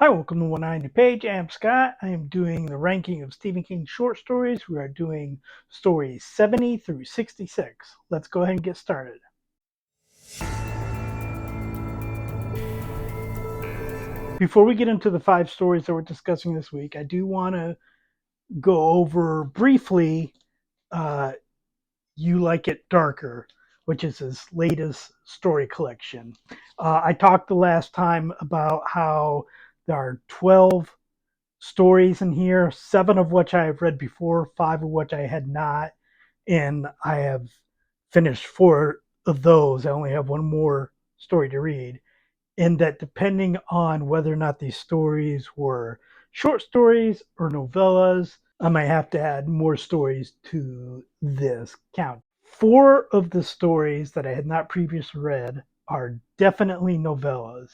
Hi, welcome to 190 Page. I'm Scott. I am doing the ranking of Stephen King short stories. We are doing stories 70 through 66. Let's go ahead and get started. Before we get into the five stories that we're discussing this week, I do want to go over briefly uh, You Like It Darker, which is his latest story collection. I talked the last time about how there are 12 stories in here, seven of which I have read before, five of which I had not, and I have finished four of those. I only have one more story to read. And that depending on whether or not these stories were short stories or novellas, I might have to add more stories to this count. Four of the stories that I had not previously read are definitely novellas.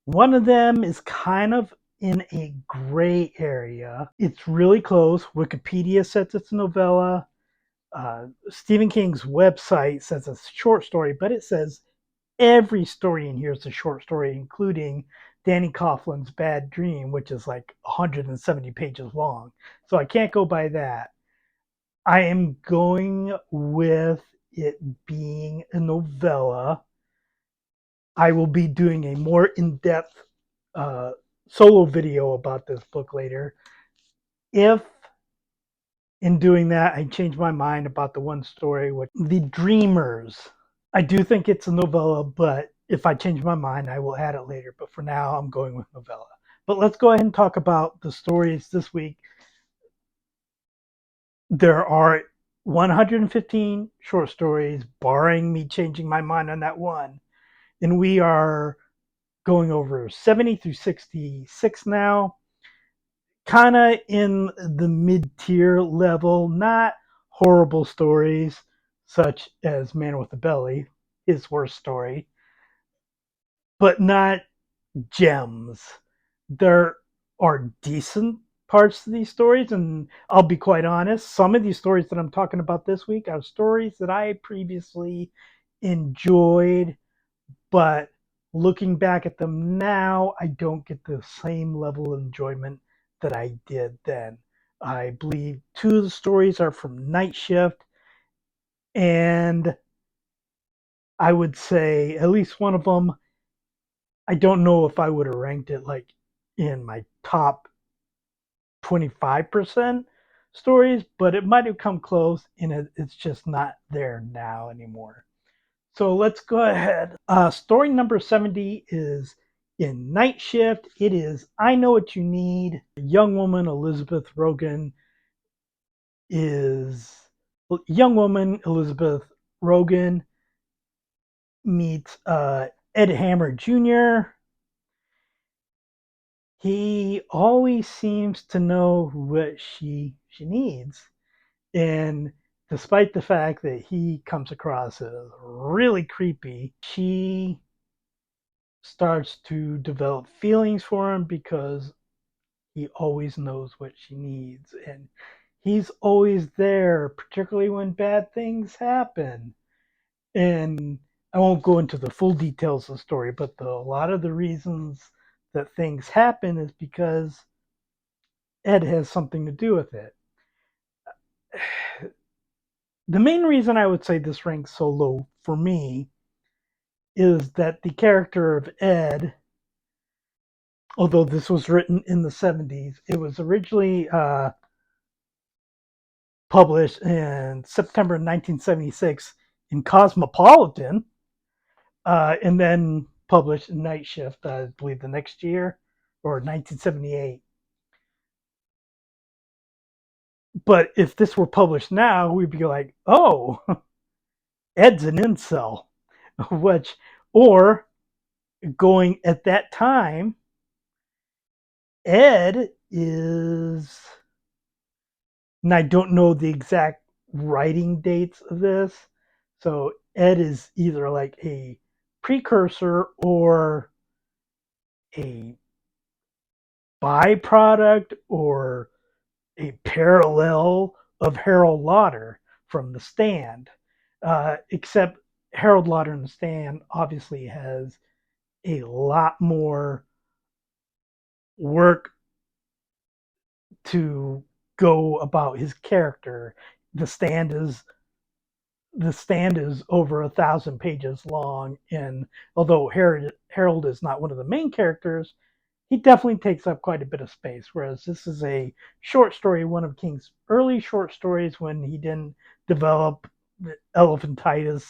One of them is kind of in a gray area. It's really close. Wikipedia says it's a novella. Stephen King's website says it's a short story, but it says every story in here is a short story, including Danny Coughlin's Bad Dream, which is like 170 pages long. So I can't go by that. I am going with it being a novella. I will be doing a more in depth uh, solo video about this book later. If in doing that I change my mind about the one story with The Dreamers, I do think it's a novella, but if I change my mind, I will add it later. But for now, I'm going with novella. But let's go ahead and talk about the stories this week. There are 115 short stories, barring me changing my mind on that one. And we are going over 70 through 66 now, kind of in the mid tier level, not horrible stories such as Man with a Belly, his worst story, but not gems. There are decent parts to these stories, and I'll be quite honest, some of these stories that I'm talking about this week are stories that I previously enjoyed, but looking back at them now, I don't get the same level of enjoyment that I did then. I believe two of the stories are from Night Shift, and I would say at least one of them, I don't know if I would have ranked it like in my top 25% stories, but it might have come close, and it's just not there now anymore. So let's go ahead. Story number 70 is in Night Shift. It is I Know What You Need. A young woman, Elizabeth Rogan, is young woman Elizabeth Rogan meets Ed Hammer Jr. He always seems to know what she needs, and despite the fact that he comes across as really creepy, she starts to develop feelings for him because he always knows what she needs, and he's always there, particularly when bad things happen. And I won't go into the full details of the story, but a lot of the reasons that things happen is because Ed has something to do with it. The main reason I would say this ranks so low for me is that the character of Ed, although this was written in the 70s, it was originally published in September 1976 in Cosmopolitan, and then published in Night Shift, I believe, the next year, or 1978. But if this were published now, we'd be like, oh, Ed's an incel, which, or going at that time, Ed is, and I don't know the exact writing dates of this, so Ed is either like a precursor or a byproduct or a parallel of Harold Lauder from The Stand. Except Harold Lauder in The Stand obviously has a lot more work to go about his character. The stand is the stand is over 1,000 pages long, and although Harold is not one of the main characters, he definitely takes up quite a bit of space. Whereas this is a short story, one of King's early short stories when he didn't develop the elephantitis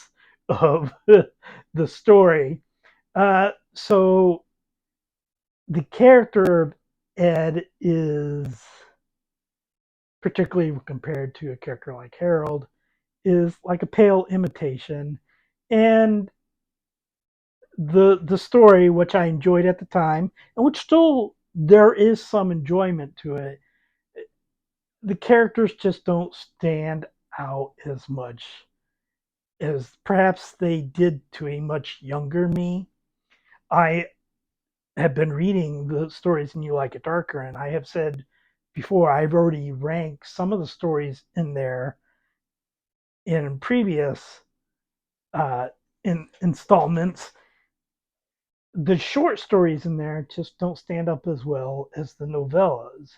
of the story. So the character of Ed is, particularly compared to a character like Harold, is like a pale imitation. And the story, which I enjoyed at the time, and which still there is some enjoyment to it, the characters just don't stand out as much as perhaps they did to a much younger me. I have been reading the stories and You Like It Darker, and I have said before I've already ranked some of the stories in there in previous uh, installments. The short stories in there just don't stand up as well as the novellas.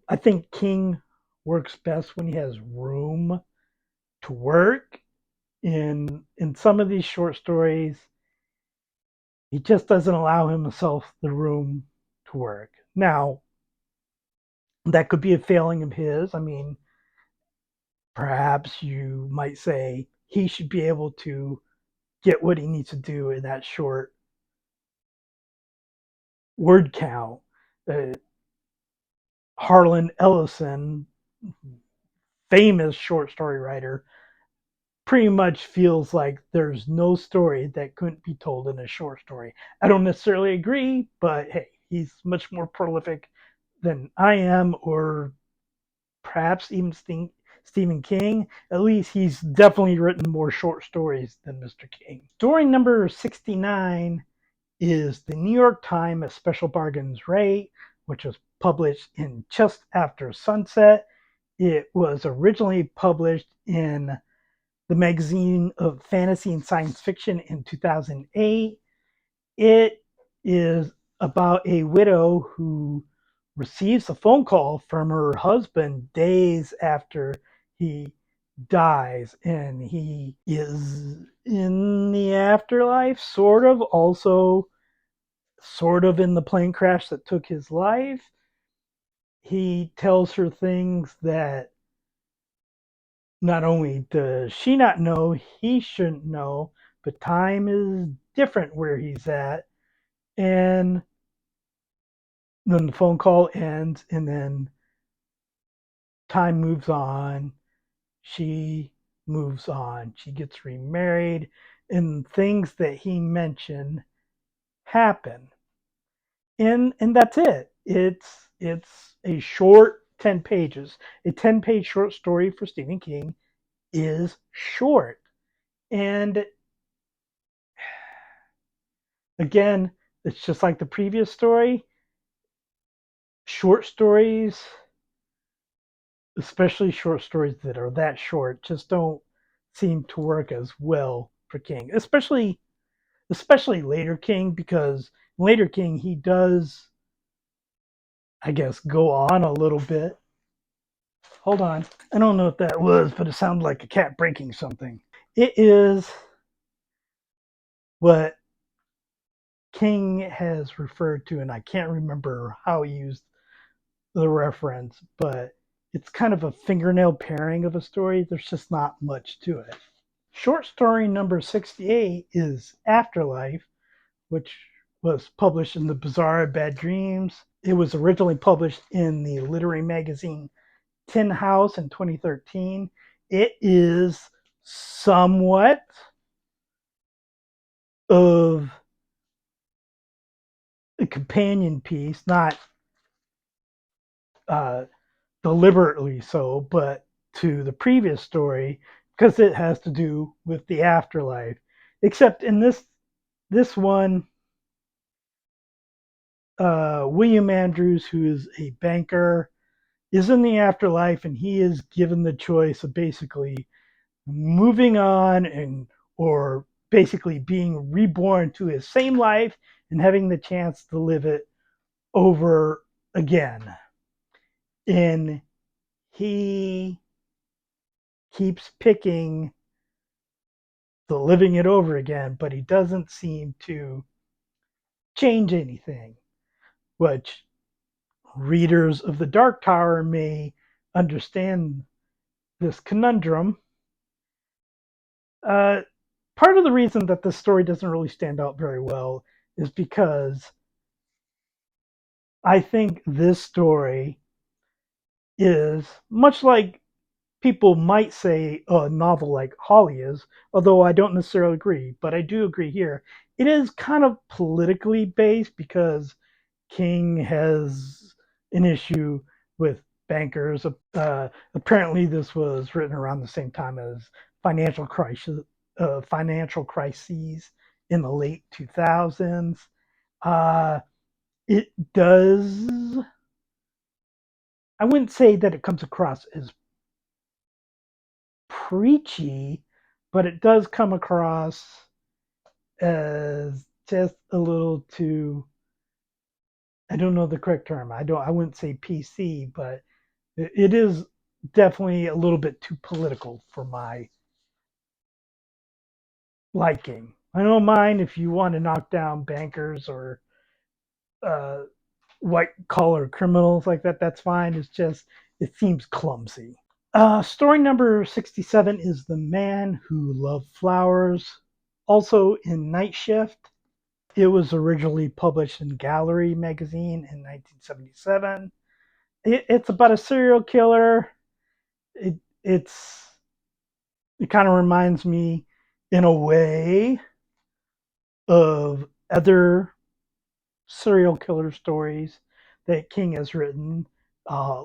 I think King works best when he has room to work. In some of these short stories, he just doesn't allow himself the room to work. Now, that could be a failing of his. I mean, perhaps you might say he should be able to get what he needs to do in that short word count. Uh, Harlan Ellison, famous short story writer, pretty much feels like there's no story that couldn't be told in a short story. I don't necessarily agree, but hey, he's much more prolific than I am, or perhaps even Stephen King. At least he's definitely written more short stories than Mr. King. Story number 69 is The New York Times at Special Bargains Rate, which was published in Just After Sunset. It was originally published in the magazine of fantasy and science fiction in 2008. It is about a widow who receives a phone call from her husband days after he dies, and he is in the afterlife, sort of, also sort of in the plane crash that took his life. He tells her things that not only does she not know, he shouldn't know, but time is different where he's at. And then the phone call ends, and then time moves on. She moves on. She gets remarried, and things that he mentioned happen. And that's it. It's a short 10 pages. A 10-page short story for Stephen King is short. And again, it's just like the previous story. Short stories, especially short stories that are that short, just don't seem to work as well for King. Especially later King, because later King he does, I guess, go on a little bit. Hold on. I don't know what that was, but it sounded like a cat breaking something. It is what King has referred to, and I can't remember how he used the reference, but it's kind of a fingernail paring of a story. There's just not much to it. Short story number 68 is Afterlife, which was published in the Bizarre Bad Dreams. It was originally published in the literary magazine Tin House in 2013. It is somewhat of a companion piece, not uh, deliberately so, but to the previous story because it has to do with the afterlife. Except in this one, William Andrews, who is a banker, is in the afterlife, and he is given the choice of basically moving on and or basically being reborn to his same life and having the chance to live it over again. And he keeps picking the living it over again, but he doesn't seem to change anything, which readers of the Dark Tower may understand this conundrum. Uh, Part of the reason that this story doesn't really stand out very well is because I think this story is much like people might say a novel like Holly is, although I don't necessarily agree, but I do agree here. It is kind of politically based because King has an issue with bankers. Apparently, this was written around the same time as financial crises in the late 2000s. Uh, it does. I wouldn't say that it comes across as preachy, but it does come across as just a little too. I don't know the correct term. I wouldn't say PC, but it is definitely a little bit too political for my liking. I don't mind if you want to knock down bankers or uh, white collar criminals like that. That's fine. It's just it seems clumsy. Story number 67 is The Man Who Loved Flowers, also in Night Shift. It was originally published in Gallery magazine in 1977. It's about a serial killer. It, it's it kind of reminds me, in a way, of other serial killer stories that King has written.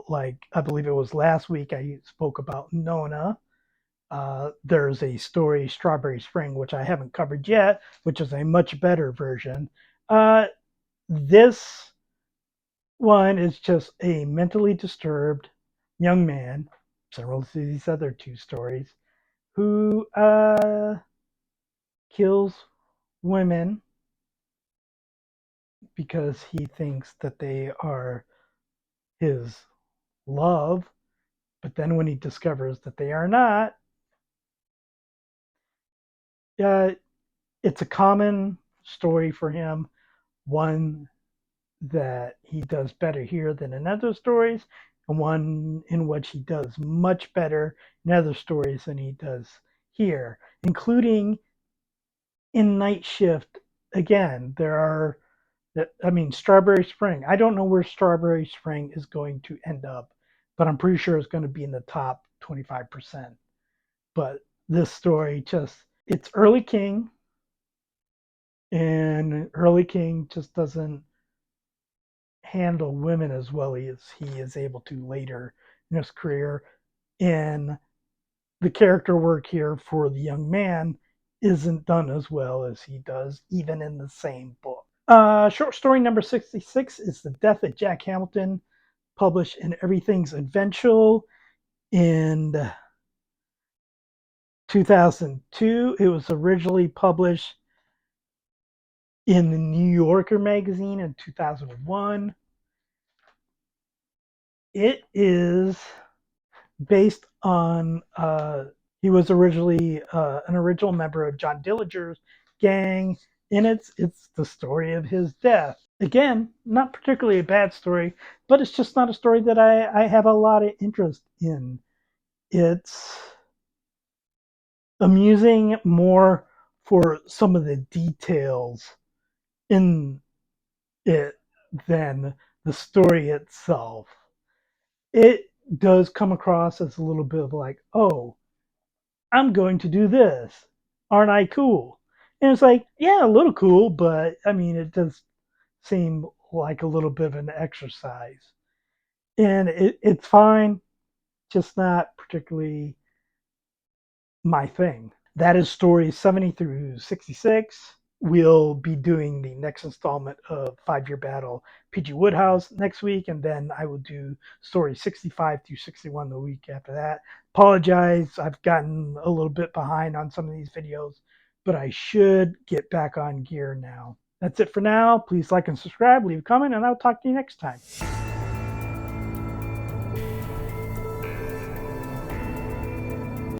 Like I believe it was last week I spoke about Nona. There's a story, Strawberry Spring, which I haven't covered yet, which is a much better version. This one is just a mentally disturbed young man, similar to these other two stories, who kills women because he thinks that they are his love. But then when he discovers that they are not, uh, it's a common story for him, one that he does better here than in other stories, and one in which he does much better in other stories than he does here, including in Night Shift. Again, there are, I mean, Strawberry Spring. I don't know where Strawberry Spring is going to end up, but I'm pretty sure it's going to be in the top 25%. But this story just, it's early King, and early King just doesn't handle women as well as he is able to later in his career. And the character work here for the young man isn't done as well as he does even in the same book. Short story number 66 is The Death of Jack Hamilton, published in Everything's Adventure in 2002. It was originally published in the New Yorker magazine in 2001. It is based on he was originally an original member of John Dillinger's gang, and it's the story of his death. Again, not particularly a bad story, but it's just not a story that I have a lot of interest in. It's amusing more for some of the details in it than the story itself. It does come across as a little bit of like, oh, I'm going to do this. Aren't I cool? And it's like, yeah, a little cool, but I mean, it does seem like a little bit of an exercise. And it's fine, just not particularly my thing. That is stories 70 through 66. We'll be doing the next installment of 5 Year Battle PG Woodhouse next week, and then I will do stories 65 through 61 the week after that. Apologize, I've gotten a little bit behind on some of these videos, but I should get back on gear now. That's it for now. Please like and subscribe, leave a comment, and I'll talk to you next time.